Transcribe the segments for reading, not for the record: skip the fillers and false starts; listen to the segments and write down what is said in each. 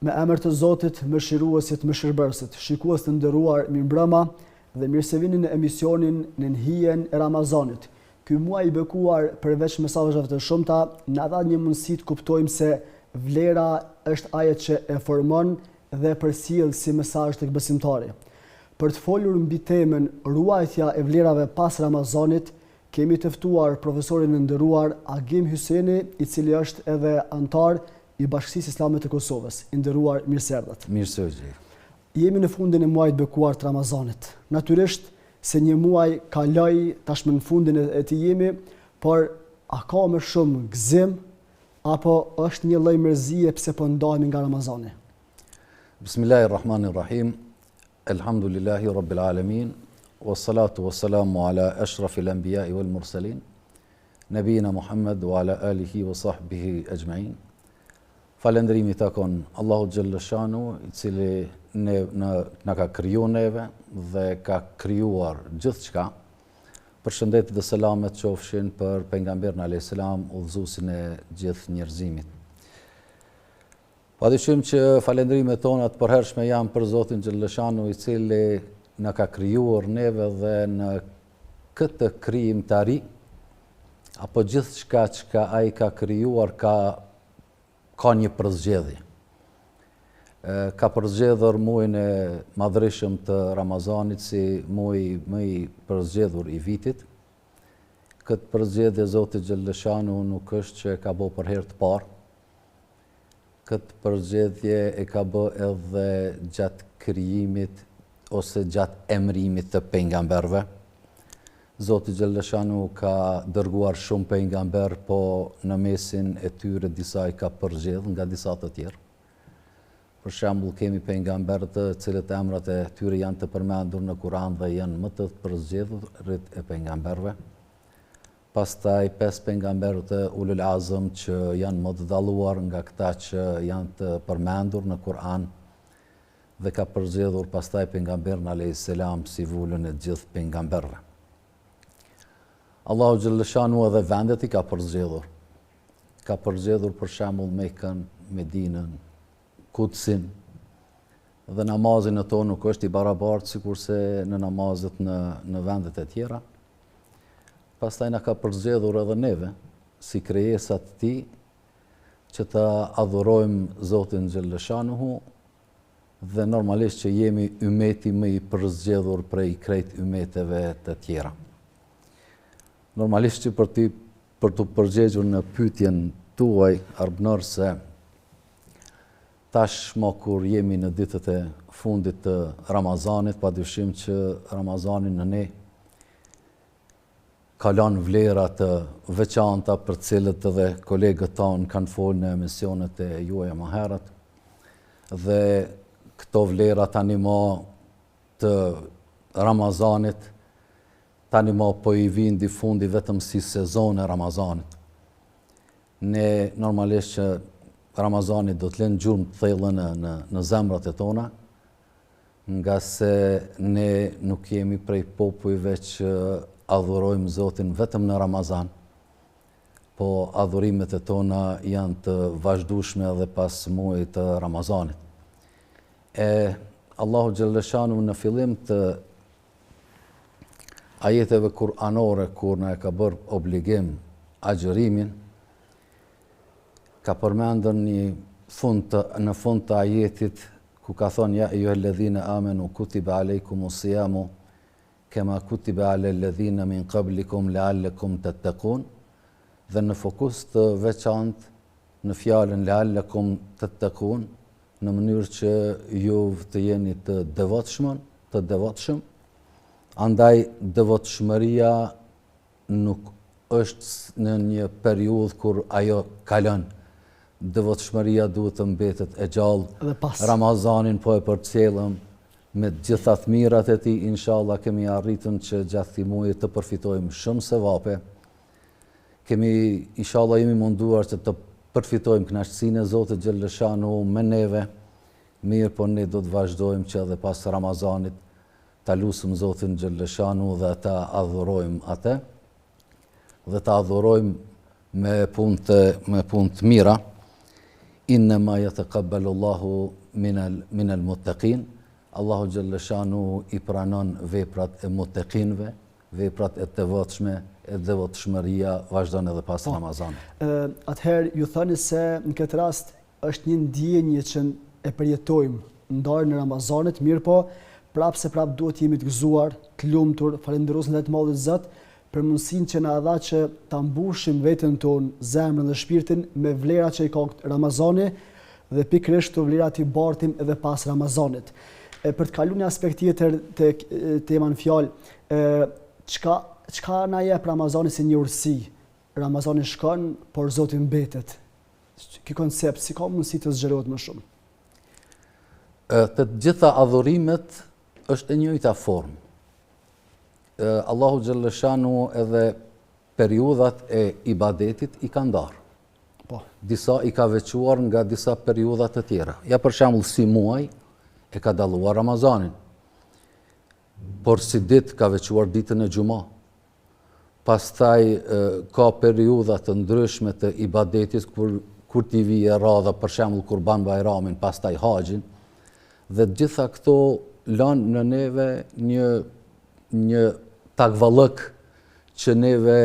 Me emër të Zotit, mëshiruesit, mëshirbërësit, shikues të nderuar, mirëmbrëma dhe mirë se vini në emisionin në hijen e Ramazanit. Ky muaj i bekuar përveç mesazheve të shumta, na dha një mundësi të kuptojmë se vlera është ajo që e formon dhe përcjell si mesazh tek besimtari. Për të folur mbi temën ruajtja e vlerave pas Ramazanit, kemi të ftuar profesorin e nderuar Agim Hyseni, i cili është edhe antar i Bashkisë Islame të Kosovës. I nderuar, mirëseardhët. Mirësevgjë. Jemi në fundin e muajit bekuar të Ramazanit. Natyrisht se një muaj kaloi, tashmë në fundin e tij jemi, por a ka më shumë gëzim apo është një lloj mërzie pse po ndahemi nga Ramazani? Bismillahirrahmanirrahim. Elhamdulillahi rabbil alamin. Wassalatu wassalamu ala ashrafil anbiya'i wal mursalin. Nabiyina Muhammad wa ala alihi wa sahbihi ajma'in. Falëndërimi takon Allahut xhalla shanu, i cili na ka kriju neve dhe ka krijuar gjithçka. Përshëndetje dhe selamet qofshin për pejgamberin alayhis salam, udhëzuesin e gjithë njerëzimit. Padyshim që falëndërimet tona të përhershme janë për Zotin xhalla shanu, i cili na ka krijuar neve dhe në këtë krijimtari apo gjithçka që ai ka krijuar ka një përzgjedhje. Ka përzgjedhur muajin e madhreshëm të Ramazanit si muaj më i përzgjedhur i vitit. Këtë përzgjedhje Zoti xhalleshanu nuk është që e ka bërë për herë të parë. Këtë përzgjedhje e ka bërë edhe gjatë krijimit ose gjatë emërimit të pejgamberëve. Zoti xhalleshanu ka dërguar shumë pejgamber, po në mesin e tyre disa i ka përzgjedhur nga disa të tjerë. Për shembull, kemi pejgamber të cilët emrat e tyre janë të përmendur në Kur'an dhe janë më të përzgjedhurit e pejgamberëve. Pastaj 5 pejgamberë të ulul azëm që janë më të dalluar nga këta që janë të përmendur në Kur'an dhe ka përzgjedhur pastaj pejgamberin alayhis salam si vullën e gjithë pejgamberëve. Allahu xhalleshanu edhe vendet i ka përzgjedhur. Ka përzgjedhur për shembull Mekën, Medinën, Kudsin. Dhe namazin e tonë nuk është i barabartë sikurse në namazet në vendet e tjera. Pastaj na ka përzgjedhur edhe neve si krijesat e tij që të adhurojmë Zotin xhalleshanuhu dhe normalisht që jemi ymeti më i përzgjedhur prej krejt ymeteve të tjera. Normalisht që për të përgjigjur në pyetjen tuaj arbënërse, tashmë kur jemi në ditët e fundit të Ramazanit, padyshim që Ramazani në ne kalon vlera të veçanta për cilët edhe kolegët tanë kanë folur në emisionet e juaja më herët. Dhe këto vlera tani më të Ramazanit tani më po i vinë di fundi vetëm si sezon e Ramazanit. Ne normalisht që Ramazani do të lënë gjurmë të thellë në zemrat e tona, nga se ne nuk jemi prej popujve që adhurojmë Zotin vetëm në Ramazan, po adhurimet e tona janë të vazhdueshme edhe pas muajit të Ramazanit. Allahu xhalleshanu në fillim të ajeteve kuranore kur na e ka bërë obligim agjërimin, ka përmendur në fund të ajetit ku ka thonë ja eyyuhalladhina amanu kutiba alaykumus siyamu kama kutiba alal ladhina min qablikum la'allakum tattaqun, dhe në fokus të veçantë në fjalën la'allakum tattaqun, në mënyrë që ju të jeni të devotshëm. Andaj devotshmëria nuk është në një periudhë kur ajo kalon. Devotshmëria duhet të mbetet e gjallë. Ramazanin po e përcjellëm me të gjitha të mirat e tij, inshallah kemi arritur që gjatë këtij muaji të përfitojmë shumë sevape. Inshallah jemi munduar që të përfitojmë kënaqësinë e Zotit xhalleshanu me neve. Mirë, po ne do të vazhdojmë që edhe pas Ramazanit ta lusim Zotin xhalleshanu dhe ta adhurojmë atë dhe ta adhurojmë me punë të mira. innema yataqabbalu Allahu minal muttaqin. Allahu xhallashanu i pranon veprat e muttaqinëve, veprat e devotshme, e devotshmëria vazhdon edhe pas Ramazanit. Atëherë ju thoni se në këtë rast është një ndjenjë që e përjetojmë ndarën e Ramazanit, mirë po prapse duhet jemi të gëzuar, të lumtur, falendërues ndaj të Madhit Zot për mundësinë që na dha që ta mbushim veten tonë, zemrën dhe shpirtin me vlerat që i ka Ramazani dhe pikërisht këto vlera t'i bartim edhe pas Ramazanit. Për të kaluar në aspekt tjetër tek tema në fjalë, çka na jep Ramazani si një urësi? Ramazani shkon, por Zoti mbetet. Ky koncept si ka mundësi të zgjerohet më shumë? Të gjitha adhurimet është e njëjta formë. Allahu xhallashanu edhe periudhat e ibadetit i ka ndarë. Po. Disa i ka veçuar nga disa periudha të tjera. Ja për shembull si muaj e ka dalluar Ramazanin. Por si ditë ka veçuar ditën e Xhumë. Pastaj ka periudha të ndryshme të ibadetit kur t'i vije radha, për shembull Kurban Bajramin, pastaj Haxhin. Dhe gjitha këto lanë në neve një takvallëk që neve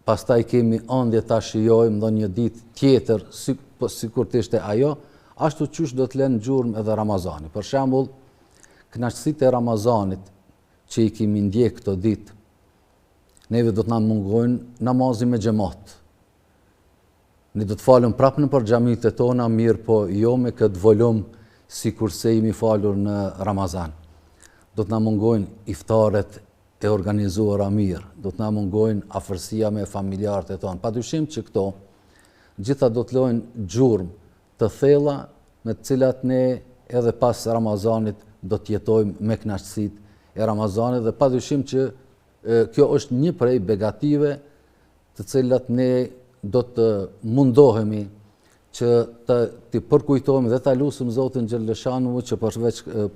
pastaj kemi ëndje ta shijojmë në një ditë tjetër sikur të ishte ajo, ashtu qysh do të lënë gjurmë edhe Ramazani. Për shembull, kënaqësitë e Ramazanit që i kemi ndjek këto ditë, neve do të na mungojnë namazi me xhamat. Ne do të falëm prapë në për xhamitë tona, mirë po jo me këtë volum sikurse jemi falur në Ramazan. Do të na mungojnë iftaret e organizuara mirë, do të na mungojnë afërsia me familjarët e tonë. Padyshim që këto gjitha do të lojnë gjurmë të thella me të cilat ne edhe pas Ramazanit do të jetojmë me kënaqësitë e Ramazanit dhe padyshim që kjo është një prej begative të cilat ne do të mundohemi që të përkujtojmë dhe ta lusim Zotin Xhallashanu që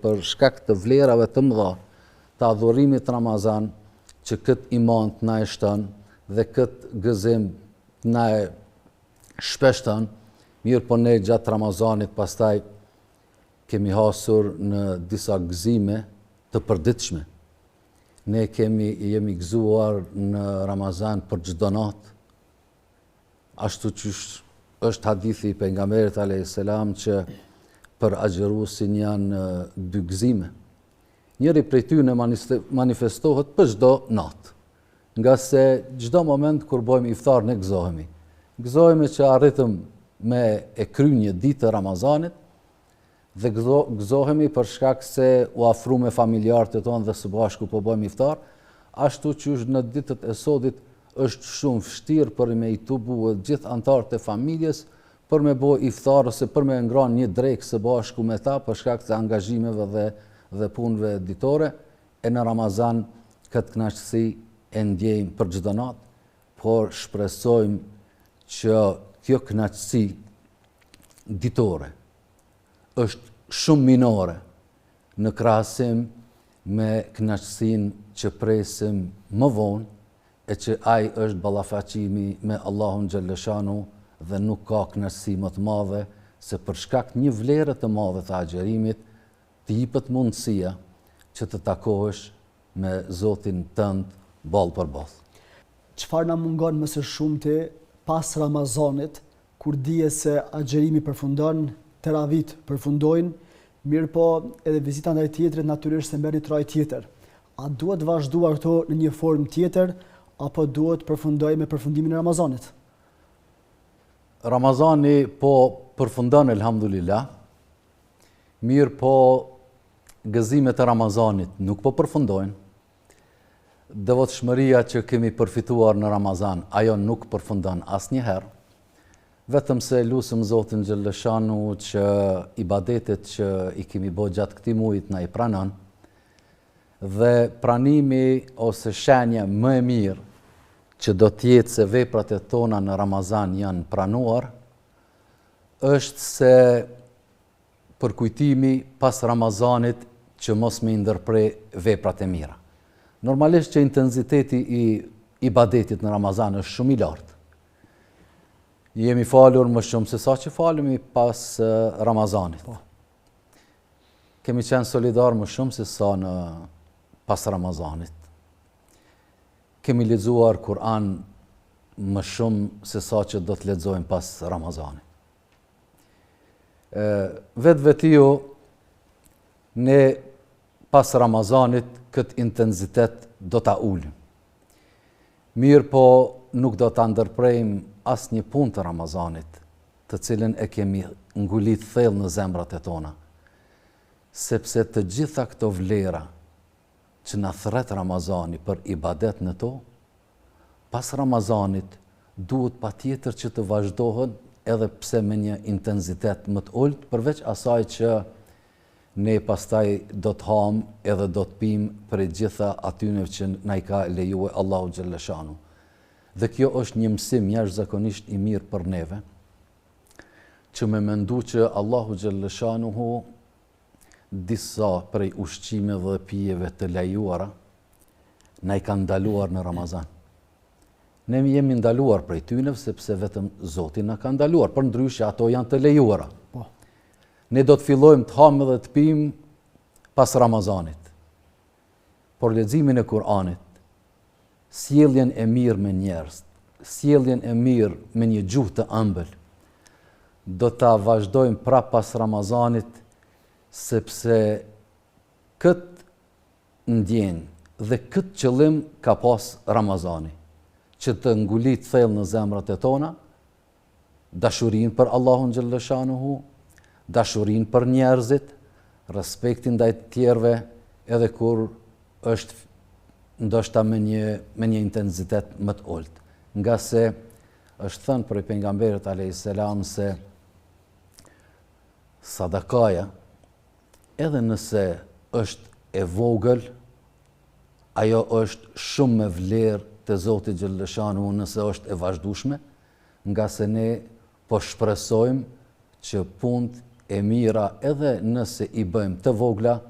për shkak të vlerave të mëdha të adhurimit Ramazan, që këtë iman të na e shton dhe këtë gëzim të na e shpeshton, mirë po ne gjatë Ramazanit pastaj kemi hasur në disa gëzime të përditshme. Ne jemi gëzuar në Ramazan për çdo natë, ashtu që është hadithi i pejgamberit alayhis salam që për agjëruesin janë dy gëzime. Njëri prej tyre manifestohet për çdo natë, nga se çdo moment kur bëjmë iftar ne gëzohemi. Gëzohemi që arritëm me e kry një ditë të Ramazanit dhe gëzohemi për shkak se u afru me familjarët e tonë dhe së bashku po bëjmë iftar, ashtu që në ditët e sodit është shumë vështirë për me i tubu gjithë antarët e familjes për me bëj iftar ose për me ngrënë një drekë së bashku me ta për shkak të angazhimeve dhe punëve ditore, e në Ramazan këtë kënaqësi e ndjejmë për çdo natë, por shpresojmë që kjo kënaqësi ditore është shumë minore në krahasim me kënaqësinë që presim më vonë, e që ai është ballafaqimi me Allahun Xhallashanu dhe nuk ka kënaqësi më të madhe se për shkak një vlere të madhe të agjerimit të jepet mundësia që të takohesh me Zotin tënd ballë për ballë. Çfarë na mungon më së shumti pas Ramazanit, kur dije se agjerimi përfundon, teravit përfundojnë, mirë po edhe vizita ndaj tjetrit natyrisht se merr një traj tjetër. A duhet vazhduar këto në një formë tjetër apo duhet përfundoj me përfundimin e Ramazanit? Ramazani po përfundon elhamdulillah, mirë po gëzimet e Ramazanit nuk po përfundojnë. Devotshmëria që kemi përfituar në Ramazan, ajo nuk përfundon asnjëherë. Vetëm se lusim Zotin Xhallashanu që ibadetet që i kemi bërë gjatë këtij muajit na i pranon. Dhe pranimi ose shenja më e mirë që do të jetë se veprat e tona në Ramazan janë pranuar, është se përkujtimi pas Ramazanit që mos me ndërprej veprat e mira. Normalisht që intensiteti i ibadetit në Ramazan është shumë i lartë. Jemi falur më shumë se sa që falemi pas Ramazanit. Kemi qenë solidar më shumë se sa në pas Ramazanit. Kemi lexuar Kur'an më shumë se sa që do të lexojmë pas Ramazanit. Vetë ne pas Ramazanit këtë intensitet do ta ulim. Mirë po nuk do ta ndërprejmë asë një punë të Ramazanit, të cilën e kemi ngulit thellë në zemrat e tona, sepse të gjitha këto vlera që na thret Ramazani për ibadet në to, pas Ramazanit duhet patjetër që të vazhdohen edhe pse me një intensitet më të ulët, përveç asaj që ne pastaj do të ham edhe do të pim për gjitha atyre që na i ka lejuar Allahu xhallashanu. Dhe kjo është një mësim jashtëzakonisht i mirë për neve, që me mendu që Allahu xhallashanuhu disa prej ushqimeve dhe pijeve të lejuara na i ka ndaluar në Ramazan. Ne jemi ndaluar prej tyre sepse vetëm Zoti na ka ndaluar, për ndryshe ato janë të lejuara. Ne do të fillojmë të hamë dhe të pim pas Ramazanit. Por leximin e Kur'anit, sjelljen e mirë me njerëz, sjelljen e mirë me një gjuhë të ëmbël, do ta vazhdojmë prapë pas Ramazanit, sepse këtë ndjenjë dhe këtë qëllim ka pas Ramazani, që të ngulit thellë në zemrat e tona, dashurinë për Allahun xhallashanuhu, dashurinë për njerëzit, respektin ndaj të tjerëve, edhe kur është ndoshta me një intensitet më të ulët. Nga se është thënë për pejgamberit alayhis salam se sadakaja, edhe nëse është e vogël, ajo është shumë me vlerë te Zoti xhallashanuhu nëse është e vazhdueshme, nga se ne po shpresojmë që punët e mira edhe nëse i bëjmë të vogla,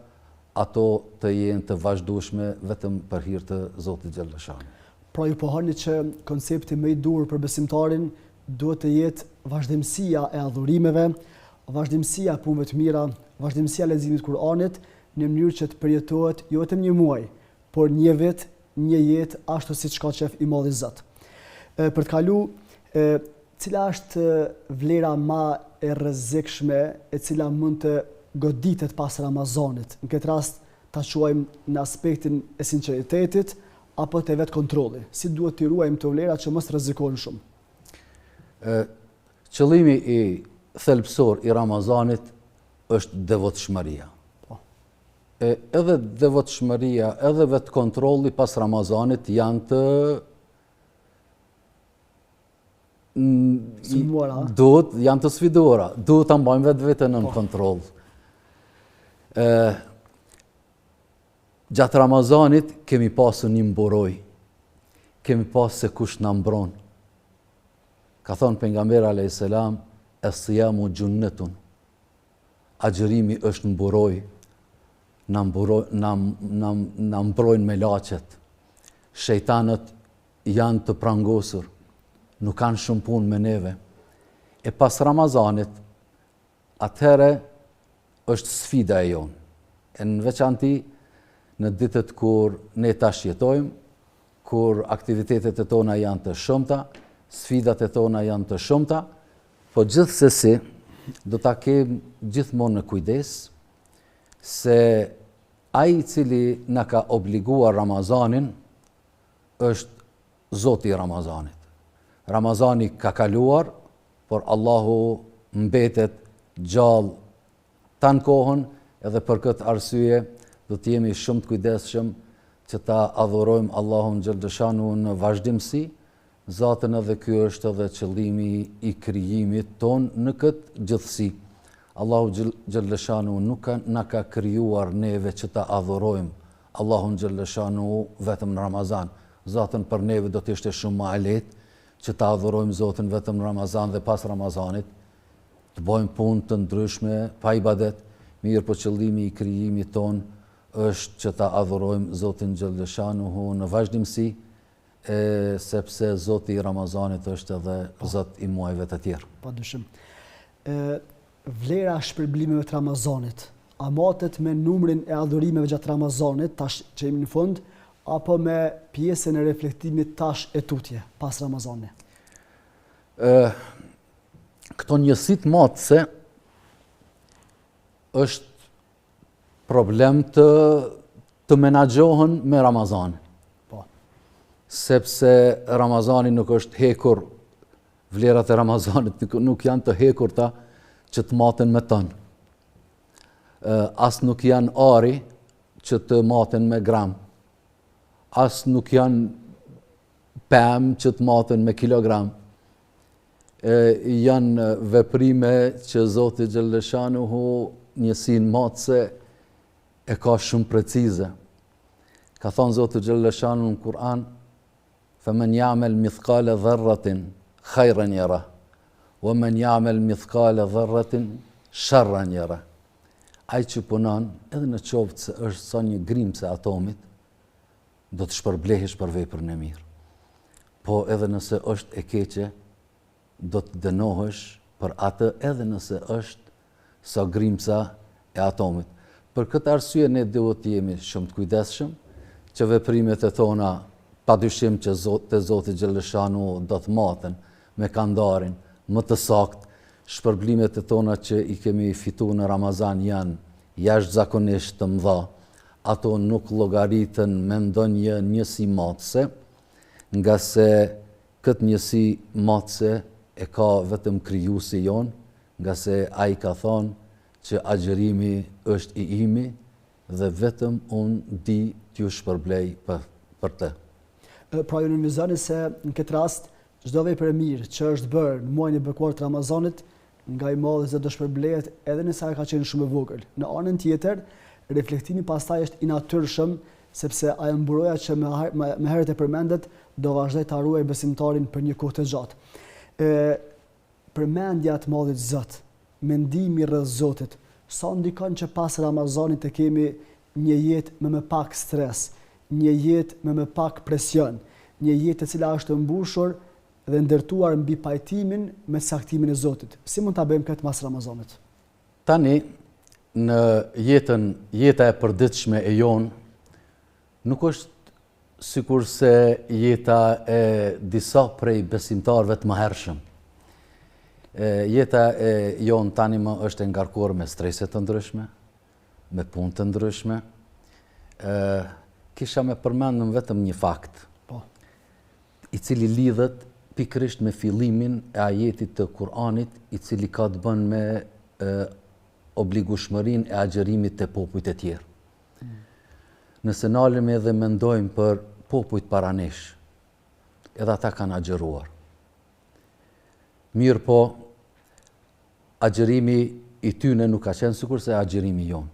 ato të jenë të vazhdueshme vetëm për hir të Zotit xhallashanuhu. Pra ju pohani që koncepti më i dur për besimtarin duhet të jetë vazhdimësia e adhurimeve, vazhdimësia e punëve të mira, vazhdimësia e leximit të Kur'anit në mënyrë që të përjetohet jo vetëm një muaj, por një vit, një jetë ashtu siç ka qef i madh i Zot. Për të kalu, cila është vlera më e rrezikshme e cila mund të goditet pas Ramazanit? Në këtë rast ta quajmë në aspektin e sinqeritetit apo të vetë kontrolli. Si duhet të ruajmë të vlera që mos rrezikojnë shumë? Qëllimi i thelbësor i Ramazanit është devotshmëria. Edhe devotshmëria, edhe vetë kontrolli pas Ramazanit janë të janë të sfiduara, duhet ta mbajmë vetveten në kontroll. Gjatë Ramazanit kemi pasur një mburoj, kemi pasur se kush na mbron. Ka thënë pejgamberi alayhis salam, "Es-siyamu junnatun." Agjërimi është mburoj, na mbrojnë me laçet. Shejtanët janë të prangosur, nuk kanë shumë punë me neve. E pas Ramazanit, atëherë është sfida e jonë. E në veçanti në ditët kur ne tash jetojmë, kur aktivitetet e tona janë të shumta, sfidat e tona janë të shumta, po gjithsesi do ta kem gjithmonë në kujdes se ai i cili na ka obliguar Ramazanin është Zoti i Ramazanit. Ramazani ka kaluar, por Allahu mbetet gjallë tanë kohën, edhe për këtë arsye do të jemi shumë të kujdesshëm që ta adhurojmë Allahun xhallashanuhu në vazhdimsi, zatën edhe ky është edhe qëllimi i krijimit ton në këtë gjithësi. Allahu xhallashanuhu nuk na ka krijuar neve që ta adhurojmë Allahun xhallashanuhu vetëm në Ramazan. Zatën për neve do të ishte shumë më e lehtë që ta adhurojmë Zotin vetëm në Ramazan dhe pas Ramazanit, të bëjmë punë të ndryshme pa ibadet, mirë po qëllimi i krijimit ton është që ta adhurojmë Zotin xhallashanuhu në vazhdimsi sepse Zoti i Ramazanit është edhe Zot i muajve të tjerë. Padyshim. Vlera shpërblimeve të Ramazanit, a matet me numrin e adhurimeve gjatë Ramazanit, tash që jemi në fund, apo me pjesën e reflektimit tash e tutje, pas Ramazanit? Këto njësit matëse është problem të menaxhohen me Ramazanin. Po. Sepse Ramazani nuk është hekur, vlerat e Ramazanit nuk janë të hekurta që të maten me tënë. As nuk janë ari që të maten me gram. As nuk janë pemë që të maten me kilogram. Janë veprime që Zoti Gjellëshanuhu njësin matëse e ka shumë precize. Ka thonë Zoti Gjellëshanuhu në Kur'an, فَمَنْ يَعْمَلْ مِثْقَالَ ذَرَّةٍ خَيْرًا يَرَهُ وَمَنْ يَعْمَلْ مِثْقَالَ ذَرَّةٍ شَرًّا يَرَهُ. Ai që punon, edhe në qoftë se është sa një grimse atomit, do të shpërblehesh për veprën e mirë. Po edhe nëse është e keqe, do të dënohesh për atë edhe nëse është sa grimsa e atomit. Për këtë arsye ne duhet të jemi shumë të kujdesshëm që veprimet e tona padyshim që te Zoti Gjellëshanu do të maten me kandarin më të saktë. Shpërblimet e tona që i kemi fituar në Ramazan janë jashtëzakonisht të mëdha. Ato nuk llogaritën me ndonjë njësi matëse, nga se këtë njësi matëse e ka vetëm krijuesi jon, nga se ai ka thonë që agjërimi është i imi dhe vetëm unë di t'ju shpërblej për të. Pra ju nënvizoni se në këtë rast çdo vepër e mirë që është bërë në muajin e bekuar të Ramazanit, nga i madh se do shpërblehet edhe nëse ai ka qenë shumë i vogël. Në anën tjetër, reflektimi pastaj është i natyrshëm, sepse ajo mburoja që më herët e përmendet do vazhdoj ta ruaj besimtarin për një kohë të gjatë. Përmendja e Madhit Zot, mendimi rreth Zotit, sa ndikon që pas Ramazanit të kemi një jetë me më pak stres, një jetë me më pak presion, një jetë e cila është mbushur dhe ndërtuar mbi pajtimin me saktimin e Zotit. Si mund ta bëjmë këtë pas Ramazanit? Tani, në jeta e përditshme e jon, nuk është sikur se jeta e disa prej besimtarëve të mëhershëm. Jeta e jon tani më është e ngarkuar me strese të ndryshme, me punë të ndryshme. Kisha me përmendur vetëm një fakt, i cili lidhet pikërisht me fillimin e ajetit të Kur'anit, i cili ka të bën me obligueshmërinë e agjerimit të popujt e tjerë. Nëse nalemi edhe mendojmë për popujt para nesh, edhe ata kanë agjeruar. Mirë po, agjerimi i tyne nuk ka qenë sikur se agjerimi jonë.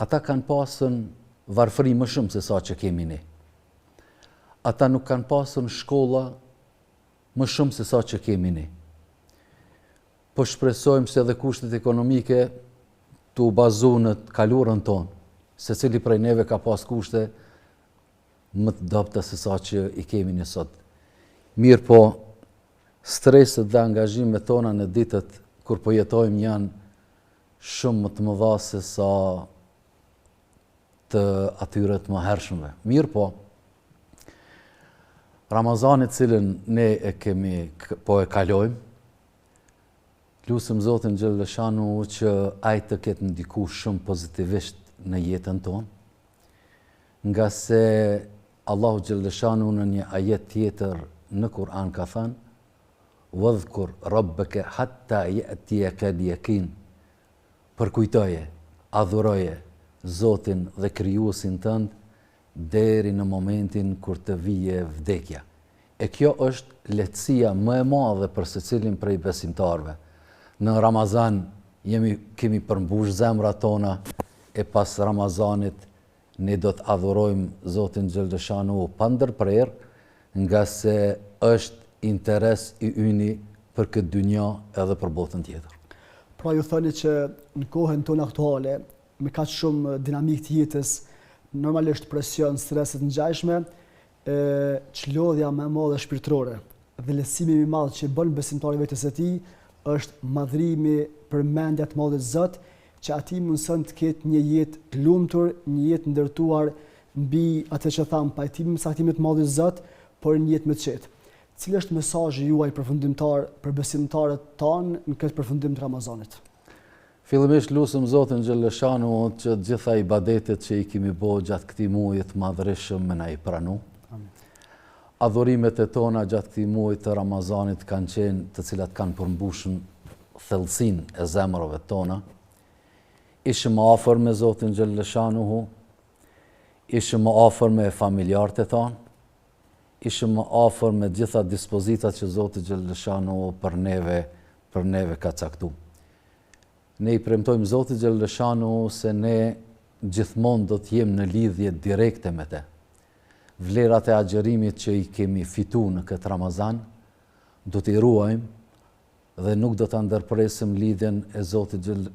Ata kanë pasën varfëri më shumë se sa që kemi ne. Ata nuk kanë pasën shkolla më shumë se sa që kemi ne. Po shpresojmë se edhe kushtet ekonomike të u bazu në kalurën tonë, se cili prej neve ka pas kushte më të dobta se sa që i kemi ne sot. Mirë po, streset dhe angazhimet tona në ditët kur po jetojmë janë shumë më të mëdha se sa të atyre të mëhershme. Mirë po, Ramazanit cilën ne po e kalojmë, lutem Zotin Gjellëshanu që ai të ketë ndikuar shumë pozitivisht në jetën tonë, nga se Allahu Gjellëshanu në një ajet tjetër në Kur'an ka thënë: "Wadhkur rabbaka hatta ya'tiyaka al-yaqin." Përkujtoje, adhuroje Zotin dhe krijuesin tënd deri në momentin kur të vije vdekja. E kjo është lehtësia më e madhe për secilin prej besimtarëve. Në Ramazan kemi përmbush zemrat tona, e pas Ramazanit ne do të adhurojmë Zotin Gjellëshanu pa ndërprerje, nga se është interes i yni për këtë dynja edhe për botën tjetër. Pra ju thoni që në kohën tonë aktuale, me kaq shumë dinamik të jetës, normalisht presion, streset ngjashme, çlodhja më e madhe shpirtërore dhe lehtësimi më i madh që bën besimtari vetes së tij është madhrimi për mendja të madhe të Zot, që ati mundson të ketë një jetë të lumtur, një jetë ndërtuar mbi atë që tham pajtimin me saktimin të madh të Zot, por një jetë më të qetë. Cili është mesazhi juaj përfundimtar për besimtarët tanë në këtë përfundim të Ramazanit? Fillimisht lutem Zotin Xheleshanu që të gjitha ibadetet që i kemi bërë gjatë këtij muaji të madhërisëm më na i pranu. Amin. Adhurimet e tona gjatë këtij muaji të Ramazanit kanë qenë të cilat kanë përmbushur thellësinë e zemrave tona. Ishim më afër me Zotin Xheleshanu, ishim më afër me familjarët e tanë, ishim më afër me gjitha dispozitat që Zoti Xheleshanu për neve ka caktuar. Ne i premtojmë Zotit Xheleshanu se ne gjithmonë do të jemi në lidhje direkte me te. Vlerat e agjerimit që i kemi fituar në këtë Ramazan, do t'i ruajmë dhe nuk do të ndërpresim lidhjen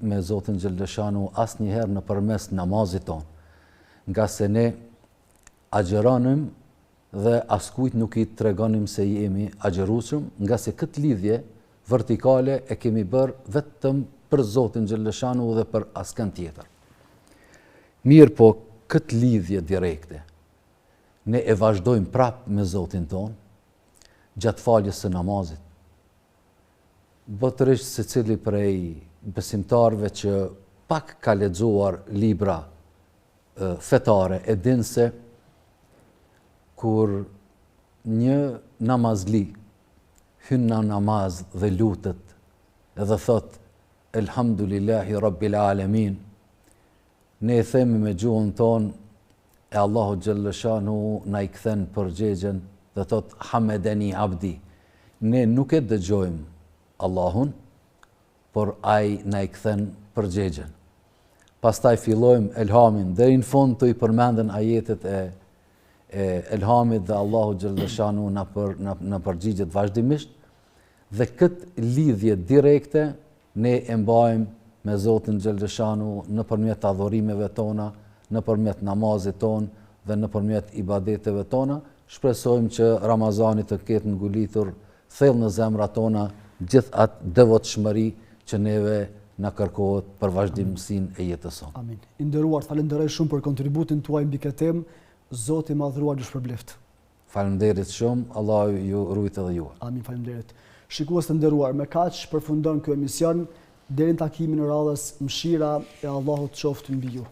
me Zotin Xheleshanu asnjëherë nëpërmes namazit tonë, nga se ne agjeronim dhe askujt nuk i tregonim se jemi agjerueshëm, nga se këtë lidhje vertikale e kemi bërë vetëm për Zotin Xheleshanu dhe për askën tjetër. Mirë po, këtë lidhje direkte, ne e vazhdojmë prapë me Zotin tonë, gjatë faljes së namazit. Botërisht secili prej besimtarëve që pak ka lexuar libra fetare e din se kur një namazli hyn në namaz dhe lutet edhe thot Elhamdulillahi Rabbil Alamin, ne e themi me gjuhën tonë e Allahu Xheleshanu na i kthen përgjigjen dhe thot Hamedeni Abdi. Ne nuk e dëgjojmë Allahun, por ai na i kthen përgjigjen. Pastaj fillojmë elhamin, deri në fund të i përmenden ajetet e elhamit dhe Allahu Xheleshanu na përgjigjet vazhdimisht, dhe këtë lidhje direkte ne e mbajmë me Zotin Xheleshanu nëpërmjet adhurimeve tona, nëpërmjet namazit ton dhe nëpërmjet ibadeteve tona. Shpresojmë që Ramazani të ketë ngulitur thellë në zemrat tona gjithë atë devotshmëri që neve na kërkohet për vazhdimsinë e jetës sonë. Amin. I nderuar, falenderoj shumë për kontributin tuaj mbi këtë temë. Zoti i madhruar ju shpërbleft. Faleminderit shumë, Allahu ju rujt edhe ju. Amin, faleminderit. Shikues të nderuar, me kaq përfundon ky emision. Deri në takimin e radhës, mëshira e Allahut qoftë mbi ju.